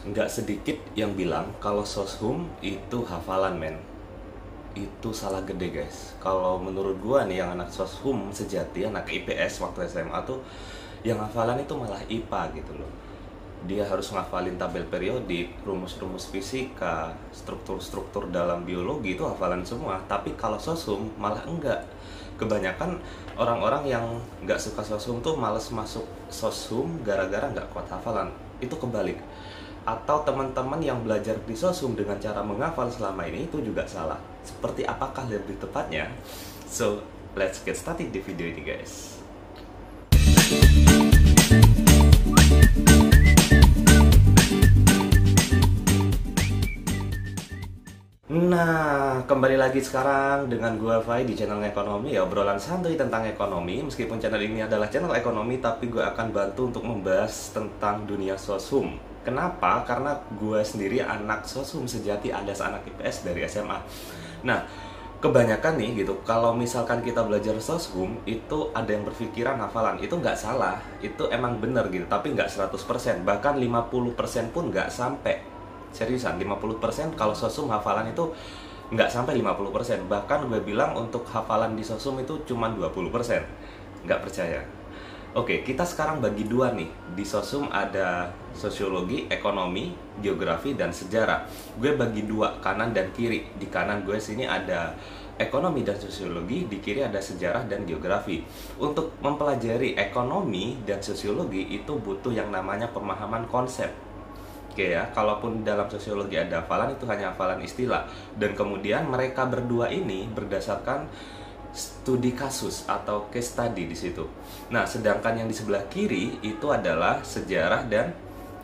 nggak sedikit yang bilang kalau soshum itu hafalan, men. Itu salah gede, guys. Kalau menurut gua nih, yang anak soshum sejati, anak IPS waktu SMA tuh, yang hafalan itu malah IPA gitu loh. Dia harus ngafalin tabel periodik, rumus-rumus fisika, struktur-struktur dalam biologi, itu hafalan semua. Tapi kalau soshum malah enggak. Kebanyakan orang-orang yang nggak suka soshum tuh males masuk soshum gara-gara nggak kuat hafalan. Itu kebalik. Atau teman-teman yang belajar di soshum dengan cara menghafal selama ini itu juga salah. Seperti apakah lebih tepatnya? So, let's get started di video ini, guys. Nah, kembali lagi sekarang dengan gua Fai di channel ekonomi, ya, obrolan santuy tentang ekonomi. Meskipun channel ini adalah channel ekonomi, tapi gue akan bantu untuk membahas tentang dunia soshum. Kenapa? Karena gue sendiri anak soshum sejati, alias anak IPS dari SMA. Nah, kebanyakan nih gitu, kalau misalkan kita belajar soshum, itu ada yang berpikiran hafalan. Itu nggak salah, itu emang bener gitu, tapi nggak 100%, bahkan 50% pun nggak sampai. Seriusan, 50% kalau soshum hafalan itu nggak sampai 50%. Bahkan gue bilang untuk hafalan di soshum itu cuma 20%. Nggak percaya. Oke, kita sekarang bagi dua nih. Di soshum ada sosiologi, ekonomi, geografi, dan sejarah. Gue bagi dua, kanan dan kiri. Di kanan gue sini ada ekonomi dan sosiologi, di kiri ada sejarah dan geografi. Untuk mempelajari ekonomi dan sosiologi itu butuh yang namanya pemahaman konsep. Oke ya, kalaupun dalam sosiologi ada hafalan, itu hanya hafalan istilah. Dan kemudian mereka berdua ini berdasarkan studi kasus atau case study di situ. Nah, sedangkan yang di sebelah kiri itu adalah sejarah dan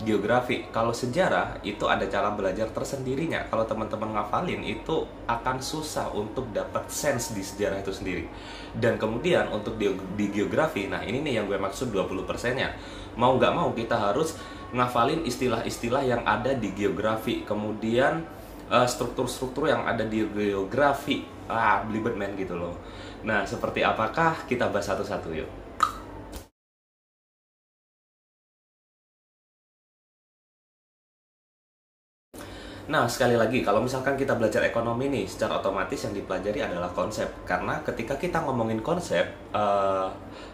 geografi. Kalau sejarah itu ada cara belajar tersendirinya. Kalau teman-teman ngafalin itu akan susah untuk dapat sense di sejarah itu sendiri. Dan kemudian untuk di geografi, nah ini nih yang gue maksud 20%-nya. Mau nggak mau kita harus ngafalin istilah-istilah yang ada di geografi. Kemudian struktur-struktur yang ada di geografi. Belibet men gitu loh. Nah, seperti apakah, kita bahas satu-satu yuk. Nah, sekali lagi, kalau misalkan kita belajar ekonomi nih, secara otomatis yang dipelajari adalah konsep. Karena ketika kita ngomongin konsep,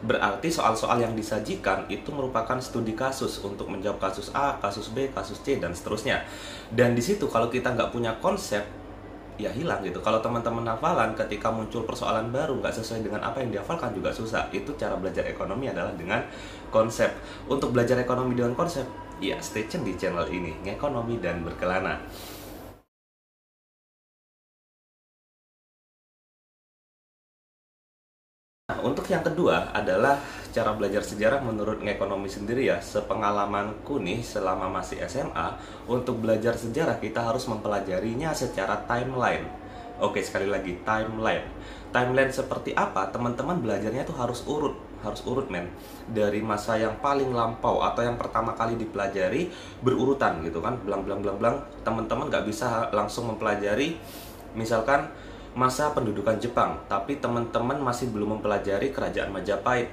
berarti soal-soal yang disajikan itu merupakan studi kasus untuk menjawab kasus A, kasus B, kasus C, dan seterusnya. Dan di situ kalau kita nggak punya konsep, ya hilang gitu. Kalau teman-teman hafalan, ketika muncul persoalan baru nggak sesuai dengan apa yang dihafalkan juga susah. Itu cara belajar ekonomi adalah dengan konsep. Untuk belajar ekonomi dengan konsep, ya stay tune di channel ini, Ngekonomi dan Berkelana. Nah, untuk yang kedua adalah cara belajar sejarah menurut Ngekonomi sendiri ya. Sepengalamanku nih selama masih SMA, untuk belajar sejarah kita harus mempelajarinya secara timeline. Oke, sekali lagi, timeline. Timeline seperti apa? Teman-teman belajarnya itu harus urut men. Dari masa yang paling lampau atau yang pertama kali dipelajari berurutan gitu kan. Blang. Teman-teman nggak bisa langsung mempelajari misalkan masa pendudukan Jepang, tapi teman-teman masih belum mempelajari kerajaan Majapahit.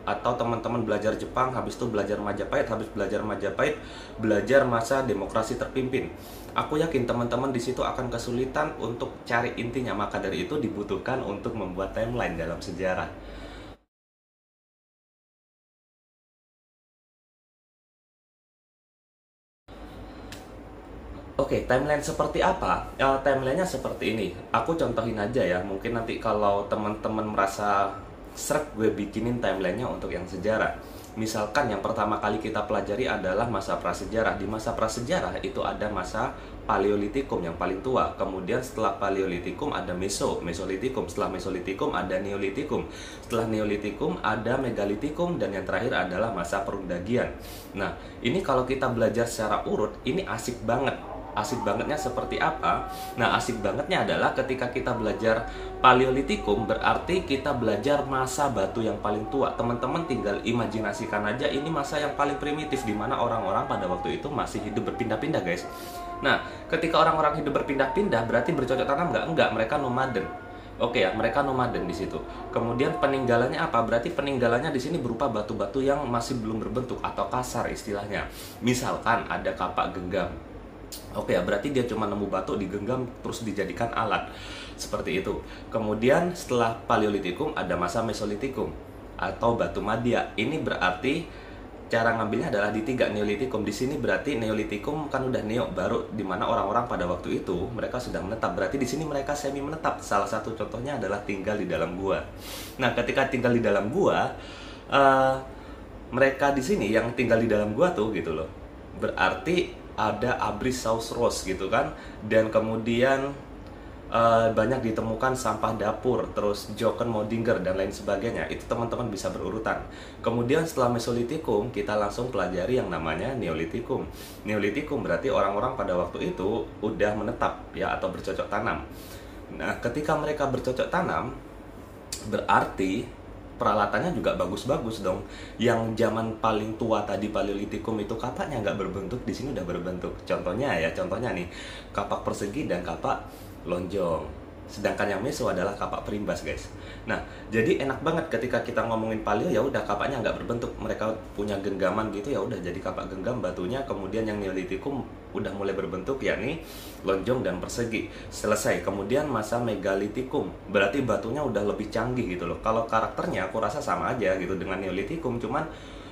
Atau teman-teman belajar Jepang, habis itu belajar Majapahit, habis belajar Majapahit, belajar masa demokrasi terpimpin. Aku yakin teman-teman di situ akan kesulitan untuk cari intinya, maka dari itu dibutuhkan untuk membuat timeline dalam sejarah. Oke, timeline seperti apa? Timelinenya seperti ini. Aku contohin aja ya. Mungkin nanti kalau teman-teman merasa seret, gue bikinin timelinenya untuk yang sejarah. Misalkan yang pertama kali kita pelajari adalah masa prasejarah. Di masa prasejarah itu ada masa Paleolitikum yang paling tua. Kemudian setelah Paleolitikum ada Mesolitikum. Setelah Mesolitikum ada Neolitikum. Setelah Neolitikum ada Megalitikum. Dan yang terakhir adalah masa Perundagian. Nah, ini kalau kita belajar secara urut, ini asik banget. Asik bangetnya seperti apa? Nah, asik bangetnya adalah ketika kita belajar Paleolitikum, berarti kita belajar masa batu yang paling tua. Teman-teman tinggal imajinasikan aja, ini masa yang paling primitif, di mana orang-orang pada waktu itu masih hidup berpindah-pindah, guys. Nah, ketika orang-orang hidup berpindah-pindah, berarti bercocok tanam nggak? Enggak, mereka nomaden. Oke ya, mereka nomaden di situ. Kemudian peninggalannya apa? Berarti peninggalannya di sini berupa batu-batu yang masih belum berbentuk atau kasar istilahnya. Misalkan ada kapak genggam. Oke ya, berarti dia cuma nemu batu digenggam terus dijadikan alat. Seperti itu. Kemudian setelah Paleolitikum ada masa Mesolitikum atau batu Madya. Ini berarti cara ngambilnya adalah di 3 Neolitikum. Di sini berarti Neolitikum kan udah neo baru, dimana orang-orang pada waktu itu mereka sudah menetap. Berarti di sini mereka semi menetap. Salah satu contohnya adalah tinggal di dalam gua. Nah, ketika tinggal di dalam gua, mereka di sini yang tinggal di dalam gua tuh gitu loh. Berarti ada Abrisaurus gitu kan, dan kemudian banyak ditemukan sampah dapur, terus Jochen Modinger dan lain sebagainya. Itu teman-teman bisa berurutan. Kemudian setelah Mesolitikum kita langsung pelajari yang namanya Neolitikum. Neolitikum berarti orang-orang pada waktu itu udah menetap ya, atau bercocok tanam. Nah, ketika mereka bercocok tanam berarti peralatannya juga bagus-bagus dong. Yang zaman paling tua tadi Paleolitikum itu kapaknya nggak berbentuk, di sini udah berbentuk. Contohnya nih kapak persegi dan kapak lonjong. Sedangkan yang meso adalah kapak perimbas, guys. Nah, jadi enak banget ketika kita ngomongin paleo, ya udah kapaknya nggak berbentuk. Mereka punya genggaman gitu, ya udah jadi kapak genggam batunya. Kemudian yang Neolitikum udah mulai berbentuk, yakni lonjong dan persegi. Selesai. Kemudian masa Megalitikum, berarti batunya udah lebih canggih gitu loh. Kalau karakternya aku rasa sama aja gitu dengan Neolitikum, cuman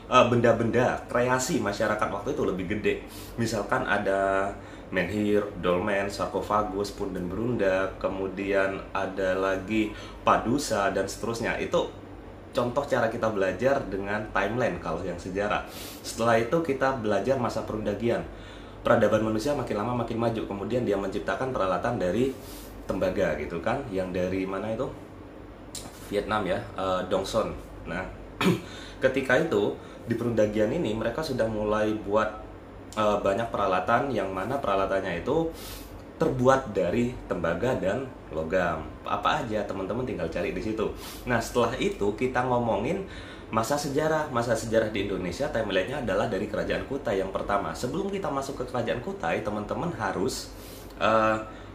benda-benda kreasi masyarakat waktu itu lebih gede. Misalkan ada menhir, dolmen, sarkofagus, punden berunda, kemudian ada lagi padusa dan seterusnya. Itu contoh cara kita belajar dengan timeline kalau yang sejarah. Setelah itu kita belajar masa perundagian. Peradaban manusia makin lama makin maju, kemudian dia menciptakan peralatan dari tembaga gitu kan, yang dari mana itu? Vietnam ya, Dongson. Nah, ketika itu di perundagian ini mereka sudah mulai buat banyak peralatan, yang mana peralatannya itu terbuat dari tembaga dan logam. Apa aja teman-teman tinggal cari di situ. Nah, setelah itu kita ngomongin masa sejarah. Masa sejarah di Indonesia timelinenya adalah dari Kerajaan Kutai yang pertama. Sebelum kita masuk ke Kerajaan Kutai, teman-teman harus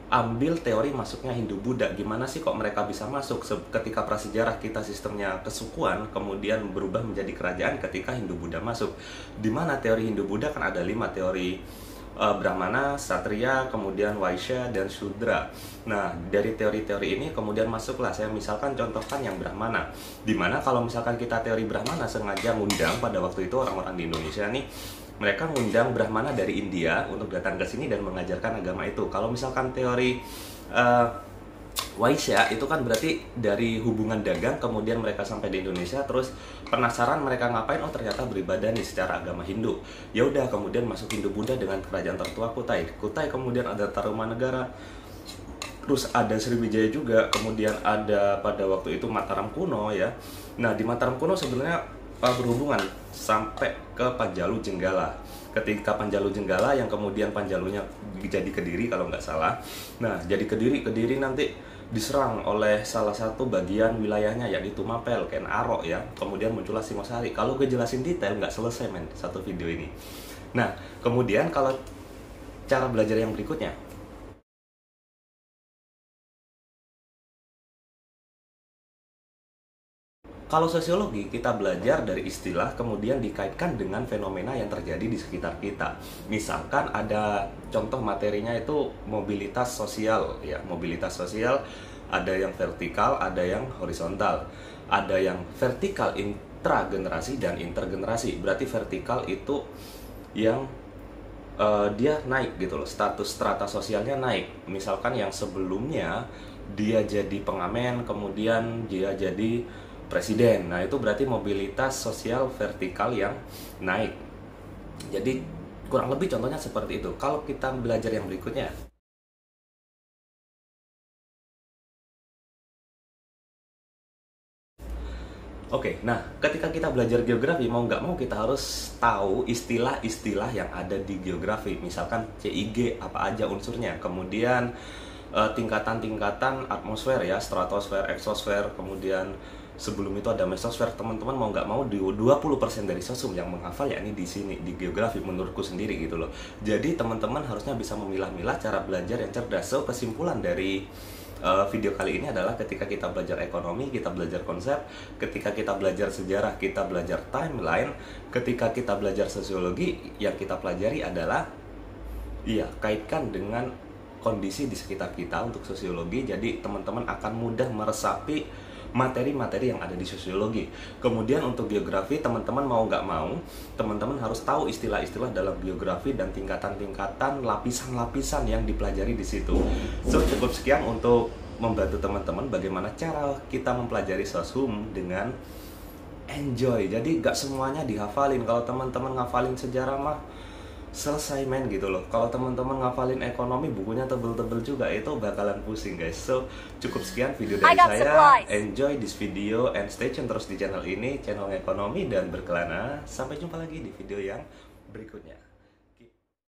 ambil teori masuknya Hindu-Buddha. Gimana sih kok mereka bisa masuk ketika prasejarah kita sistemnya kesukuan, kemudian berubah menjadi kerajaan ketika Hindu-Buddha masuk. Dimana teori Hindu-Buddha kan ada 5 teori, Brahmana, Satria, kemudian Vaishya, dan Shudra. Nah, dari teori-teori ini kemudian masuklah, saya misalkan contohkan yang Brahmana. Dimana kalau misalkan kita teori Brahmana sengaja ngundang pada waktu itu orang-orang di Indonesia nih, mereka ngundang Brahmana dari India untuk datang ke sini dan mengajarkan agama itu. Kalau misalkan teori Vaishya itu kan berarti dari hubungan dagang, kemudian mereka sampai di Indonesia, terus penasaran mereka ngapain, oh ternyata beribadah nih secara agama Hindu. Ya udah, kemudian masuk Hindu-Buddha dengan kerajaan tertua Kutai. Kutai kemudian ada Tarumanegara, terus ada Sriwijaya juga, kemudian ada pada waktu itu Mataram kuno ya. Nah, di Mataram kuno sebenarnya berhubungan sampai ke Panjalu Jenggala. Ketika Panjalu Jenggala yang kemudian Panjalunya jadi Kediri kalau nggak salah. Nah, jadi Kediri nanti diserang oleh salah satu bagian wilayahnya, yakni Tumapel, Ken Arok ya. Kemudian muncullah Singosari. Kalau gue jelasin detail nggak selesai men satu video ini. Nah, kemudian kalau cara belajar yang berikutnya, kalau sosiologi, kita belajar dari istilah kemudian dikaitkan dengan fenomena yang terjadi di sekitar kita. Misalkan ada contoh materinya itu mobilitas sosial ya, mobilitas sosial ada yang vertikal, ada yang horizontal. Ada yang vertikal intragenerasi dan intergenerasi. Berarti vertikal itu yang dia naik gitu loh, status strata sosialnya naik. Misalkan yang sebelumnya dia jadi pengamen, kemudian dia jadi presiden. Nah, itu berarti mobilitas sosial vertikal yang naik. Jadi kurang lebih contohnya seperti itu. Kalau kita belajar yang berikutnya, oke, nah ketika kita belajar geografi, mau nggak mau kita harus tahu istilah-istilah yang ada di geografi. Misalkan CIG, apa aja unsurnya. Kemudian tingkatan-tingkatan atmosfer ya, stratosfer, eksosfer, kemudian sebelum itu ada mesosfer. Teman-teman mau nggak mau 20% dari sosum yang menghafal yakni di sini di geografi menurutku sendiri gitu loh. Jadi teman-teman harusnya bisa memilah-milah cara belajar yang cerdas. So kesimpulan dari video kali ini adalah ketika kita belajar ekonomi, kita belajar konsep, ketika kita belajar sejarah, kita belajar timeline, ketika kita belajar sosiologi, yang kita pelajari adalah kaitkan dengan kondisi di sekitar kita untuk sosiologi. Jadi teman-teman akan mudah meresapi materi-materi yang ada di sosiologi. Kemudian untuk biografi, teman-teman mau nggak mau, teman-teman harus tahu istilah-istilah dalam biografi dan tingkatan-tingkatan, lapisan-lapisan yang dipelajari di situ. So, cukup sekian untuk membantu teman-teman bagaimana cara kita mempelajari soshum dengan enjoy. Jadi nggak semuanya dihafalin. Kalau teman-teman ngafalin sejarah mah selesai men gitu loh. Kalau teman-teman ngafalin ekonomi, bukunya tebel-tebel juga, itu bakalan pusing guys. So, cukup sekian video dari saya. Enjoy this video and stay tune terus di channel ini, channel ekonomi, dan berkelana. Sampai jumpa lagi di video yang berikutnya.